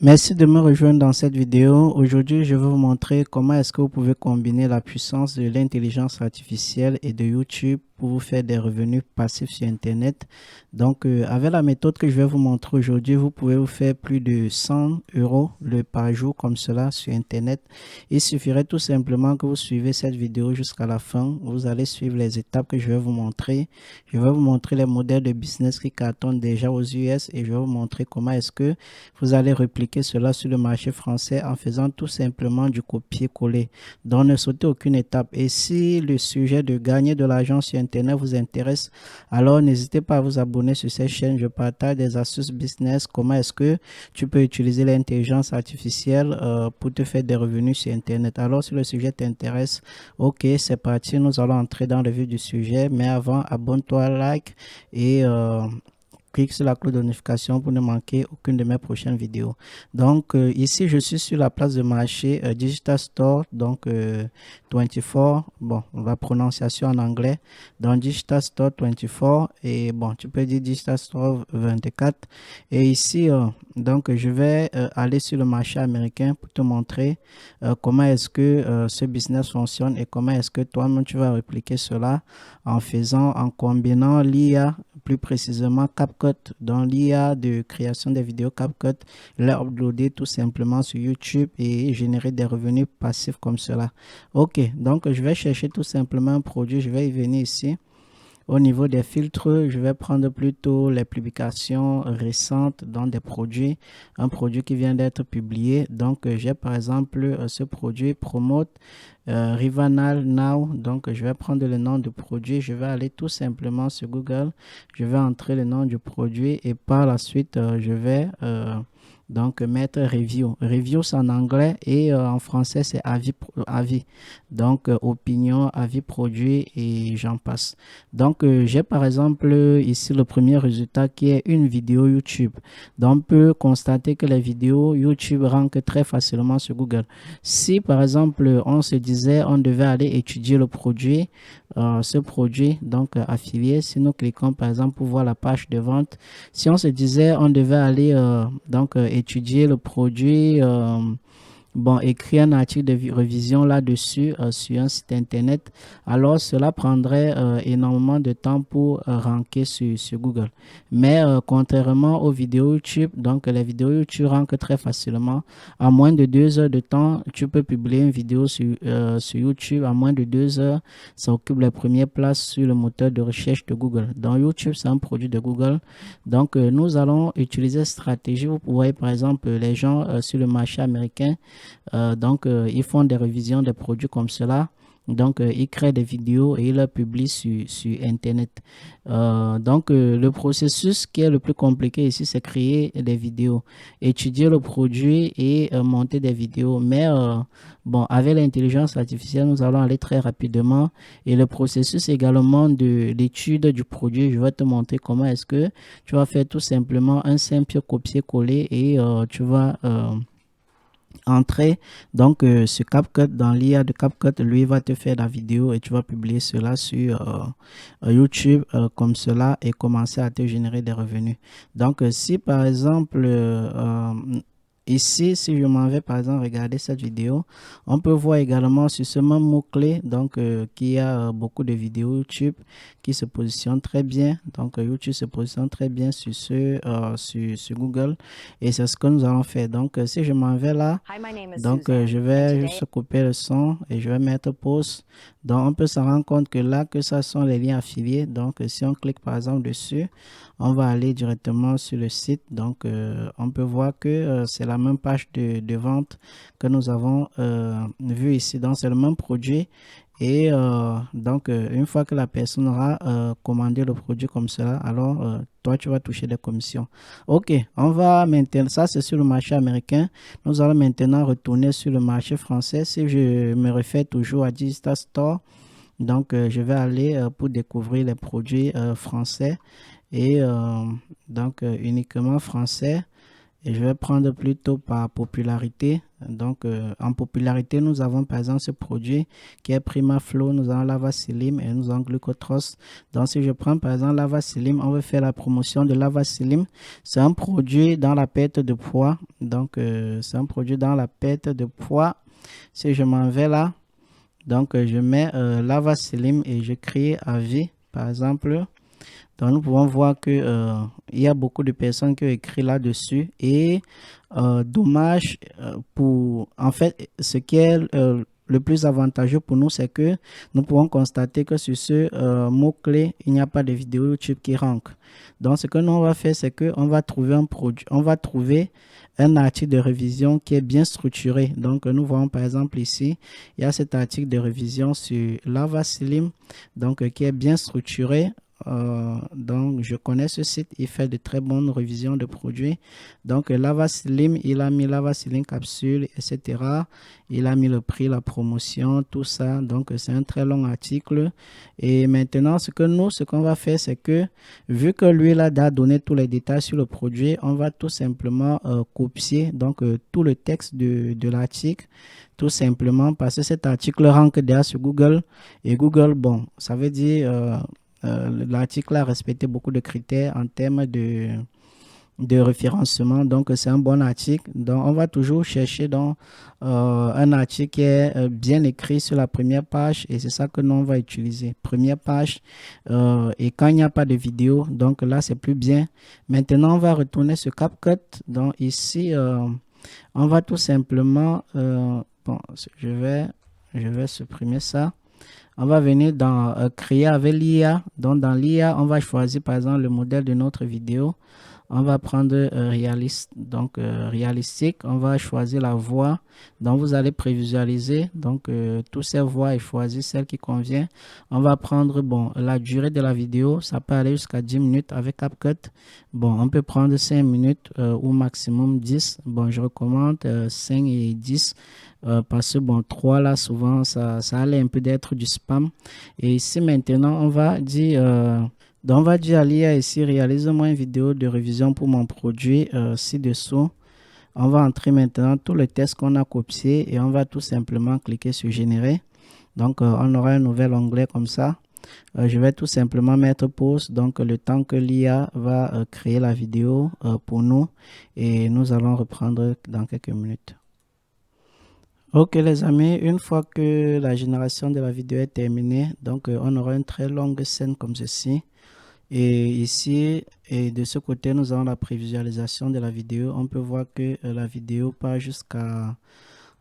Merci de me rejoindre dans cette vidéo. Aujourd'hui, je vais vous montrer comment est-ce que vous pouvez combiner la puissance de l'intelligence artificielle et de YouTube pour vous faire des revenus passifs sur Internet. Donc, avec la méthode que je vais vous montrer aujourd'hui, vous pouvez vous faire plus de 100 euros par jour comme cela sur Internet. Il suffirait tout simplement que vous suivez cette vidéo jusqu'à la fin. Vous allez suivre les étapes que je vais vous montrer. Je vais vous montrer les modèles de business qui cartonnent déjà aux US et je vais vous montrer comment est-ce que vous allez répliquer cela sur le marché français en faisant tout simplement du copier-coller. Donc, ne sautez aucune étape. Et si le sujet de gagner de l'argent sur Internet vous intéresse, alors n'hésitez pas à vous abonner sur cette chaîne. Je partage des astuces business. Comment est-ce que tu peux utiliser l'intelligence artificielle pour te faire des revenus sur Internet. Alors, si le sujet t'intéresse, ok, c'est parti. Nous allons entrer dans le vif du sujet. Mais avant, abonne-toi, like et clique sur la cloche de notification pour ne manquer aucune de mes prochaines vidéos. Donc ici je suis sur la place de marché Digital Store, donc 24, bon la prononciation en anglais, donc Digital Store 24 et bon tu peux dire Digital Store 24 et ici donc je vais aller sur le marché américain pour te montrer comment est-ce que ce business fonctionne et comment est-ce que toi-même tu vas répliquer cela en combinant l'IA, plus précisément CapCut, dans l'IA de création des vidéos CapCut, les uploader tout simplement sur YouTube et générer des revenus passifs comme cela. Ok, donc je vais chercher tout simplement un produit, je vais y venir ici. Au niveau des filtres, je vais prendre plutôt les publications récentes dans des produits, un produit qui vient d'être publié. Donc, j'ai par exemple ce produit Promote Rivanal Now. Donc, je vais prendre le nom du produit. Je vais aller tout simplement sur Google. Je vais entrer le nom du produit et par la suite, je vais donc mettre review. Review c'est en anglais et en français c'est avis, avis. Donc opinion, avis produit et j'en passe. Donc j'ai par exemple ici le premier résultat qui est une vidéo YouTube. Donc on peut constater que les vidéos YouTube rankent très facilement sur Google. Si par exemple on se disait on devait aller étudier le produit, ce produit donc affilié, si nous cliquons par exemple pour voir la page de vente, si on se disait on devait aller donc étudier le produit, bon, écrire un article de révision là-dessus sur un site internet, alors cela prendrait énormément de temps pour ranker sur Google. Mais contrairement aux vidéos YouTube, donc les vidéos YouTube rankent très facilement. En moins de 2 heures de temps, tu peux publier une vidéo sur YouTube. En moins de 2 heures, ça occupe les premières places sur le moteur de recherche de Google. Donc YouTube, c'est un produit de Google. Donc nous allons utiliser cette stratégie. Vous voyez par exemple les gens sur le marché américain. Donc, ils font des révisions des produits comme cela. Donc, ils créent des vidéos et ils les publient sur Internet. Donc, le processus qui est le plus compliqué ici, c'est créer des vidéos, étudier le produit et monter des vidéos. Mais bon, avec l'intelligence artificielle, nous allons aller très rapidement. Et le processus également de l'étude du produit, je vais te montrer comment est-ce que tu vas faire tout simplement un simple copier-coller et tu vas entrer donc ce CapCut dans l'IA de CapCut, lui va te faire la vidéo et tu vas publier cela sur YouTube comme cela et commencer à te générer des revenus. Donc si par exemple ici, si je m'en vais par exemple regarder cette vidéo, on peut voir également sur ce même mot-clé, donc qu'il y a beaucoup de vidéos YouTube qui se positionnent très bien. Donc YouTube se positionne très bien sur Google et c'est ce que nous allons faire. Donc si je m'en vais là, donc je vais juste couper le son et je vais mettre pause. Donc on peut se rendre compte que là que ça sont les liens affiliés. Donc si on clique par exemple dessus, on va aller directement sur le site. Donc on peut voir que c'est la même page de vente que nous avons vu ici. Donc c'est le même produit. Et donc, une fois que la personne aura commandé le produit comme cela, alors toi, tu vas toucher des commissions. Ok, on va maintenant, ça c'est sur le marché américain. Nous allons maintenant retourner sur le marché français. Si je me réfère toujours à Digital Store, donc je vais aller pour découvrir les produits français et donc uniquement français. Et je vais prendre plutôt par popularité. Donc, en popularité, nous avons par exemple ce produit qui est Primaflow, nous avons Lava Slim et nous avons Glucotros. Donc, si je prends par exemple Lava Slim, on veut faire la promotion de Lava Slim. C'est un produit dans la perte de poids. Donc, c'est un produit dans la perte de poids. Si je m'en vais là, donc je mets Lava Slim et je crée avis, par exemple. Donc, nous pouvons voir que il y a beaucoup de personnes qui ont écrit là-dessus et dommage pour en fait ce qui est le plus avantageux pour nous, c'est que nous pouvons constater que sur ce mot-clé, il n'y a pas de vidéo YouTube qui rank. Donc, ce que nous on va faire, c'est que on va trouver un produit, on va trouver un article de révision qui est bien structuré. Donc, nous voyons par exemple ici, il y a cet article de révision sur Lava Slim, donc qui est bien structuré. Donc je connais ce site, il fait de très bonnes révisions de produits. Donc Lava Slim, il a mis Lava Slim capsule, etc. Il a mis le prix, la promotion, tout ça. Donc c'est un très long article. Et maintenant, ce qu'on va faire, c'est que vu que lui là a donné tous les détails sur le produit, on va tout simplement copier donc tout le texte de l'article. Tout simplement parce que cet article rank déjà sur Google. Et Google, bon, ça veut dire l'article a respecté beaucoup de critères en termes de référencement, donc c'est un bon article. Donc on va toujours chercher dans un article qui est bien écrit sur la première page et c'est ça que nous on va utiliser. Première page et quand il n'y a pas de vidéo, donc là c'est plus bien. Maintenant on va retourner sur CapCut. Donc ici on va tout simplement bon, je vais supprimer ça. On va venir dans créer avec l'IA. Donc dans l'IA, on va choisir par exemple le modèle de notre vidéo. On va prendre réalistique. On va choisir la voix. Donc vous allez prévisualiser. Donc toutes ces voix et choisir celle qui convient. On va prendre bon la durée de la vidéo. Ça peut aller jusqu'à 10 minutes avec CapCut. Bon, on peut prendre 5 minutes ou maximum 10. Bon, je recommande 5 et 10. Parce que bon 3 là souvent ça allait un peu d'être du spam et ici maintenant on va dire donc on va dire à l'IA ici réalise-moi une vidéo de révision pour mon produit ci-dessous. On va entrer maintenant tous les tests qu'on a copiés et on va tout simplement cliquer sur générer. Donc on aura un nouvel onglet comme ça. Je vais tout simplement mettre pause donc le temps que l'IA va créer la vidéo pour nous et nous allons reprendre dans quelques minutes. Ok les amis, une fois que la génération de la vidéo est terminée, donc on aura une très longue scène comme ceci. Et ici, et de ce côté, nous avons la prévisualisation de la vidéo. On peut voir que la vidéo part jusqu'à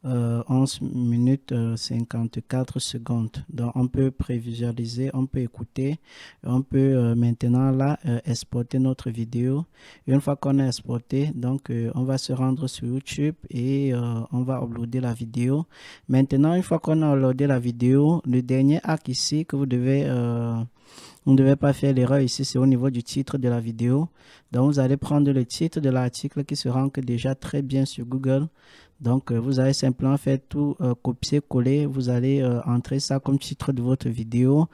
11 minutes 54 secondes. Donc on peut prévisualiser, on peut écouter, on peut maintenant là exporter notre vidéo. Une fois qu'on a exporté, donc on va se rendre sur YouTube et on va uploader la vidéo. Maintenant, une fois qu'on a uploadé la vidéo, le dernier acte ici que vous ne devez pas faire l'erreur ici, c'est au niveau du titre de la vidéo. Donc vous allez prendre le titre de l'article qui se rank déjà très bien sur Google. Donc vous allez simplement faire tout copier-coller, vous allez entrer ça comme titre de votre vidéo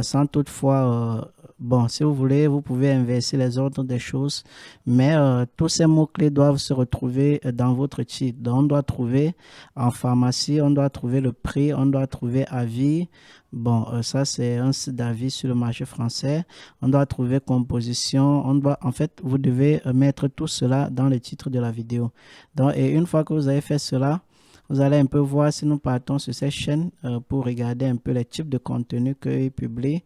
sans toutefois, bon si vous voulez vous pouvez inverser les ordres des choses, mais tous ces mots-clés doivent se retrouver dans votre titre. Donc on doit trouver en pharmacie, on doit trouver le prix, on doit trouver avis. Bon, ça c'est un site d'avis sur le marché français. On doit trouver composition. On doit, en fait, vous devez mettre tout cela dans le titre de la vidéo. Donc, et une fois que vous avez fait cela, vous allez un peu voir si nous partons sur cette chaîne pour regarder un peu les types de contenu qu'ils publient.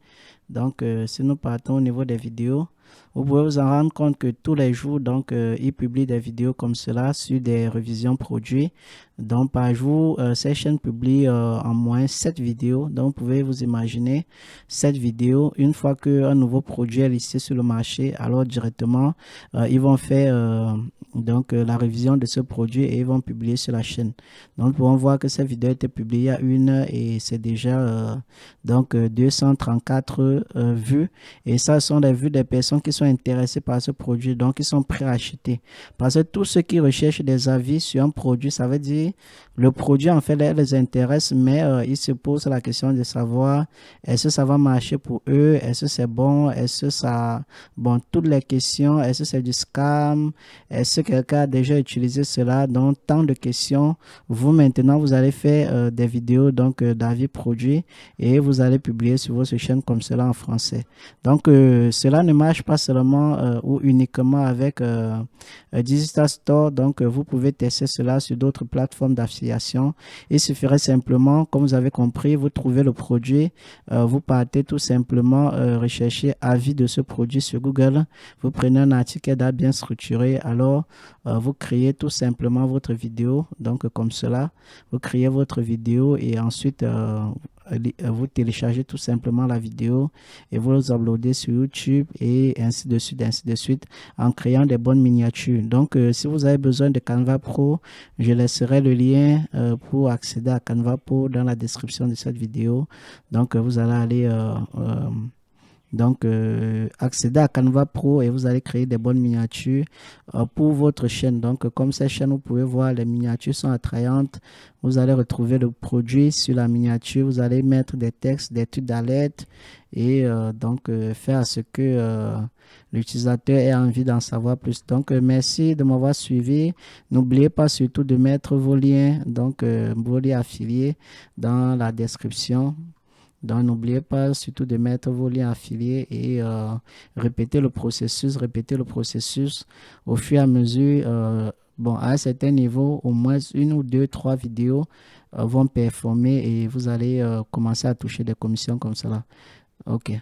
Donc, si nous partons au niveau des vidéos, vous pouvez vous en rendre compte que tous les jours, donc, ils publient des vidéos comme cela sur des révisions produits. Donc, par jour, ces chaînes publient en moins 7 vidéos. Donc, vous pouvez vous imaginer 7 vidéos. Une fois qu'un nouveau produit est listé sur le marché, alors directement, ils vont faire donc la révision de ce produit et ils vont publier sur la chaîne. Donc, nous pouvons voir que cette vidéo a été publiée il y a 1 heure et c'est déjà donc 234 vues. Et ça ce sont des vues des personnes qui sont intéressées par ce produit, donc ils sont prêts à acheter. Parce que tous ceux qui recherchent des avis sur un produit, ça veut dire le produit en fait les intéresse, mais ils se posent la question de savoir est-ce que ça va marcher pour eux, est-ce que c'est bon, est-ce que ça... Bon, toutes les questions, est-ce que c'est du scam, est-ce que quelqu'un a déjà utilisé cela, donc tant de questions. Vous maintenant, vous allez faire des vidéos donc d'avis produits et vous allez publier sur votre chaîne comme cela en français. Donc cela ne marche pas seulement ou uniquement avec Digital Store, donc vous pouvez tester cela sur d'autres plateformes d'affiliation. Il suffirait simplement, comme vous avez compris, vous trouvez le produit, vous partez tout simplement rechercher avis de ce produit sur Google, vous prenez un article bien structuré, alors vous créez tout simplement votre vidéo, donc comme cela, vous créez votre vidéo et ensuite vous téléchargez tout simplement la vidéo et vous uploadez sur YouTube et ainsi de suite en créant des bonnes miniatures. Donc si vous avez besoin de Canva Pro, je laisserai le lien pour accéder à Canva Pro dans la description de cette vidéo. Donc vous allez aller accéder à Canva Pro et vous allez créer des bonnes miniatures pour votre chaîne. Donc, comme cette chaîne, vous pouvez voir, les miniatures sont attrayantes. Vous allez retrouver le produit sur la miniature. Vous allez mettre des textes, des trucs d'alerte et faire à ce que l'utilisateur ait envie d'en savoir plus. Donc, merci de m'avoir suivi. N'oubliez pas surtout de mettre vos liens, vos liens affiliés dans la description. Donc, n'oubliez pas surtout de mettre vos liens affiliés et répéter le processus au fur et à mesure. Bon, à un certain niveau, au moins une ou deux, trois vidéos vont performer et vous allez commencer à toucher des commissions comme cela. OK.